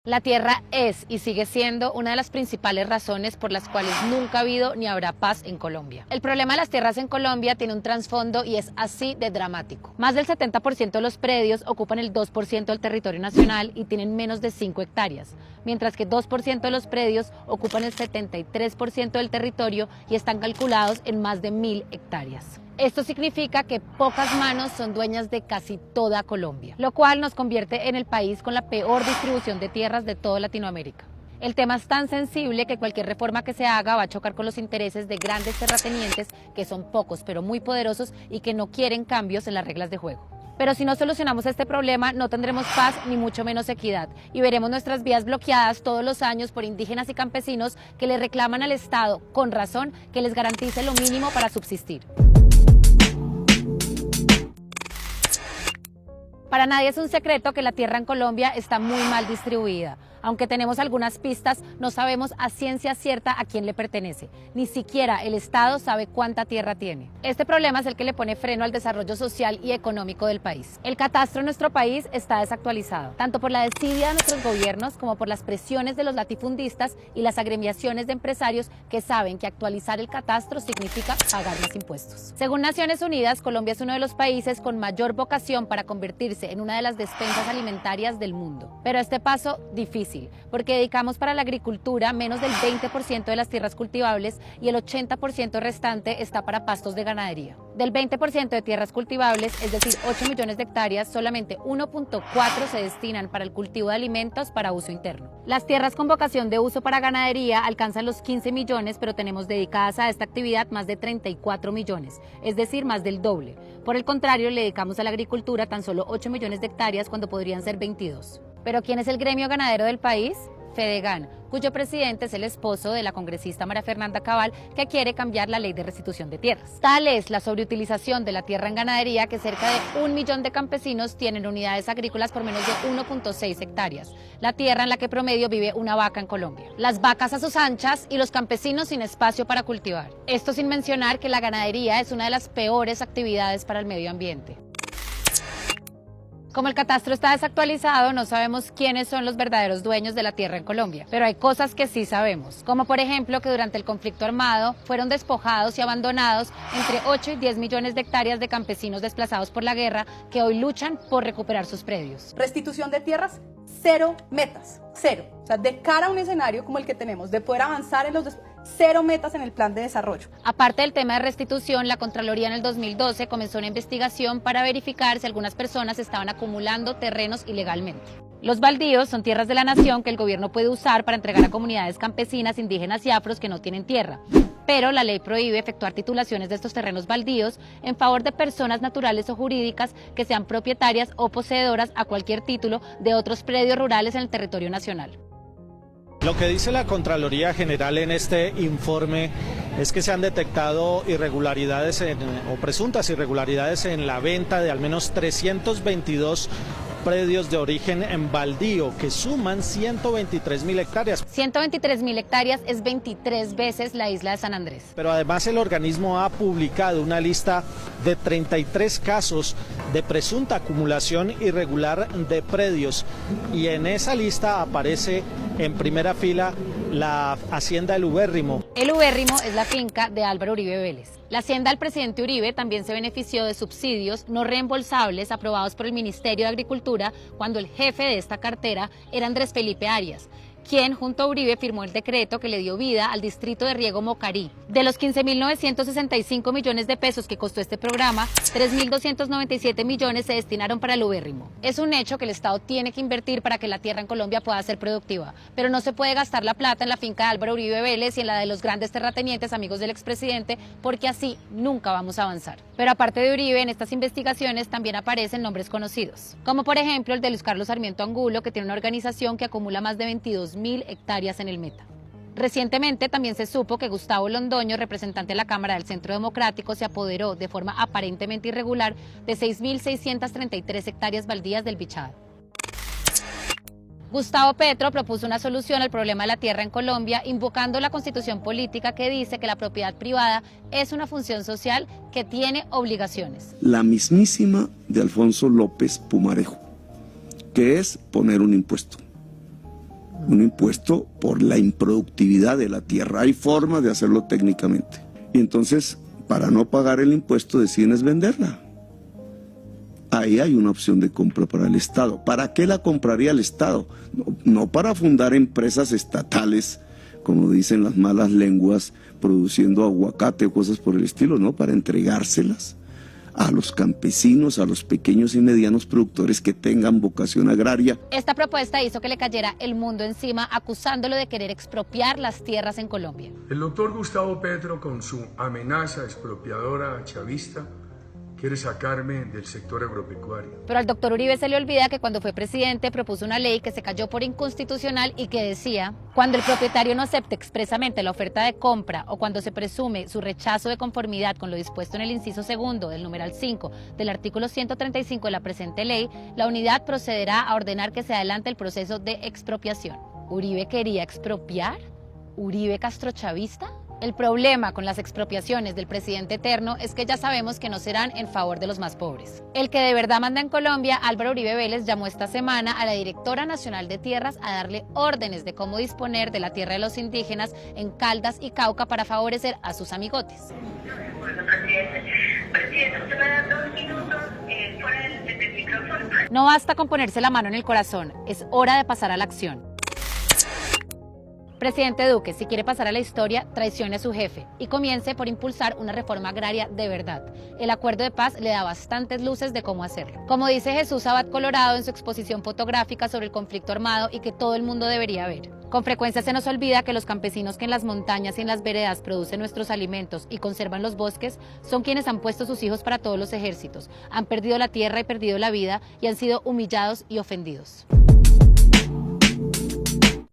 La tierra es y sigue siendo una de las principales razones por las cuales nunca ha habido ni habrá paz en Colombia. El problema de las tierras en Colombia tiene un trasfondo y es así de dramático. Más del 70% de los predios ocupan el 2% del territorio nacional y tienen menos de 5 hectáreas, mientras que 2% de los predios ocupan el 73% del territorio y están calculados en más de 1000 hectáreas. Esto significa que pocas manos son dueñas de casi toda Colombia, lo cual nos convierte en el país con la peor distribución de tierras de toda Latinoamérica. El tema es tan sensible que cualquier reforma que se haga va a chocar con los intereses de grandes terratenientes que son pocos pero muy poderosos y que no quieren cambios en las reglas de juego. Pero si no solucionamos este problema, no tendremos paz ni mucho menos equidad y veremos nuestras vías bloqueadas todos los años por indígenas y campesinos que le reclaman al Estado, con razón, que les garantice lo mínimo para subsistir. Para nadie es un secreto que la tierra en Colombia está muy mal distribuida. Aunque tenemos algunas pistas, no sabemos a ciencia cierta a quién le pertenece. Ni siquiera el Estado sabe cuánta tierra tiene. Este problema es el que le pone freno al desarrollo social y económico del país. El catastro en nuestro país está desactualizado, tanto por la desidia de nuestros gobiernos como por las presiones de los latifundistas y las agremiaciones de empresarios que saben que actualizar el catastro significa pagar más impuestos. Según Naciones Unidas, Colombia es uno de los países con mayor vocación para convertirse en una de las despensas alimentarias del mundo. Pero este paso difícil, porque dedicamos para la agricultura menos del 20% de las tierras cultivables y el 80% restante está para pastos de ganadería. Del 20% de tierras cultivables, es decir, 8 millones de hectáreas, solamente 1.4 se destinan para el cultivo de alimentos para uso interno. Las tierras con vocación de uso para ganadería alcanzan los 15 millones, pero tenemos dedicadas a esta actividad más de 34 millones, es decir, más del doble. Por el contrario, le dedicamos a la agricultura tan solo 8 millones de hectáreas cuando podrían ser 22. ¿Pero quién es el gremio ganadero del país? Fedegan, cuyo presidente es el esposo de la congresista María Fernanda Cabal, que quiere cambiar la ley de restitución de tierras. Tal es la sobreutilización de la tierra en ganadería que cerca de 1 millón de campesinos tienen unidades agrícolas por menos de 1.6 hectáreas, la tierra en la que promedio vive una vaca en Colombia. Las vacas a sus anchas y los campesinos sin espacio para cultivar. Esto sin mencionar que la ganadería es una de las peores actividades para el medio ambiente. Como el catastro está desactualizado, no sabemos quiénes son los verdaderos dueños de la tierra en Colombia, pero hay cosas que sí sabemos, como por ejemplo que durante el conflicto armado fueron despojados y abandonados entre 8 y 10 millones de hectáreas de campesinos desplazados por la guerra que hoy luchan por recuperar sus predios. Restitución de tierras, 0 metas, 0. O sea, de cara a un escenario como el que tenemos, de poder avanzar en los 0 metas en el plan de desarrollo. Aparte del tema de restitución, la Contraloría en el 2012 comenzó una investigación para verificar si algunas personas estaban acumulando terrenos ilegalmente. Los baldíos son tierras de la nación que el gobierno puede usar para entregar a comunidades campesinas, indígenas y afros que no tienen tierra. Pero la ley prohíbe efectuar titulaciones de estos terrenos baldíos en favor de personas naturales o jurídicas que sean propietarias o poseedoras a cualquier título de otros predios rurales en el territorio nacional. Lo que dice la Contraloría General en este informe es que se han detectado irregularidades o presuntas irregularidades en la venta de al menos 322 predios de origen en baldío que suman 123.000 hectáreas. 123.000 hectáreas es 23 veces la isla de San Andrés. Pero además el organismo ha publicado una lista de 33 casos de presunta acumulación irregular de predios y en esa lista aparece en primera fila la hacienda El Ubérrimo. El Ubérrimo es la finca de Álvaro Uribe Vélez. La hacienda del presidente Uribe también se benefició de subsidios no reembolsables aprobados por el Ministerio de Agricultura cuando el jefe de esta cartera era Andrés Felipe Arias, quien junto a Uribe firmó el decreto que le dio vida al distrito de riego Mocarí. De los 15.965 millones de pesos que costó este programa, 3.297 millones se destinaron para el ubérrimo. Es un hecho que el Estado tiene que invertir para que la tierra en Colombia pueda ser productiva, pero no se puede gastar la plata en la finca de Álvaro Uribe Vélez y en la de los grandes terratenientes amigos del expresidente, porque así nunca vamos a avanzar. Pero aparte de Uribe, en estas investigaciones también aparecen nombres conocidos, como por ejemplo el de Luis Carlos Sarmiento Angulo, que tiene una organización que acumula más de 22.000 hectáreas en el Meta. Recientemente también se supo que Gustavo Londoño, representante de la Cámara del Centro Democrático, se apoderó de forma aparentemente irregular de 6.633 hectáreas baldías del Bichada. Gustavo Petro propuso una solución al problema de la tierra en Colombia, invocando la Constitución política que dice que la propiedad privada es una función social que tiene obligaciones. La mismísima de Alfonso López Pumarejo, que es poner un impuesto. un impuesto por la improductividad de la tierra. Hay formas de hacerlo técnicamente. Y entonces, para no pagar el impuesto, deciden es venderla. Ahí hay una opción de compra para el Estado. ¿Para qué la compraría el Estado? No para fundar empresas estatales, como dicen las malas lenguas, produciendo aguacate o cosas por el estilo, no, para entregárselas a los campesinos, a los pequeños y medianos productores que tengan vocación agraria. Esta propuesta hizo que le cayera el mundo encima, acusándolo de querer expropiar las tierras en Colombia. El doctor Gustavo Petro, con su amenaza expropiadora chavista, quiere sacarme del sector agropecuario. Pero al doctor Uribe se le olvida que cuando fue presidente propuso una ley que se cayó por inconstitucional y que decía: cuando el propietario no acepte expresamente la oferta de compra o cuando se presume su rechazo de conformidad con lo dispuesto en el inciso segundo del numeral 5 del artículo 135 de la presente ley, la unidad procederá a ordenar que se adelante el proceso de expropiación. ¿Uribe quería expropiar? ¿Uribe castrochavista? El problema con las expropiaciones del presidente eterno es que ya sabemos que no serán en favor de los más pobres. El que de verdad manda en Colombia, Álvaro Uribe Vélez, llamó esta semana a la Directora Nacional de Tierras a darle órdenes de cómo disponer de la tierra de los indígenas en Caldas y Cauca para favorecer a sus amigotes. Presidente, usted me da 2 minutos fuera del micrófono. No basta con ponerse la mano en el corazón, es hora de pasar a la acción. Presidente Duque, si quiere pasar a la historia, traicione a su jefe y comience por impulsar una reforma agraria de verdad. El acuerdo de paz le da bastantes luces de cómo hacerlo. Como dice Jesús Abad Colorado en su exposición fotográfica sobre el conflicto armado y que todo el mundo debería ver: con frecuencia se nos olvida que los campesinos que en las montañas y en las veredas producen nuestros alimentos y conservan los bosques son quienes han puesto sus hijos para todos los ejércitos, han perdido la tierra y perdido la vida y han sido humillados y ofendidos.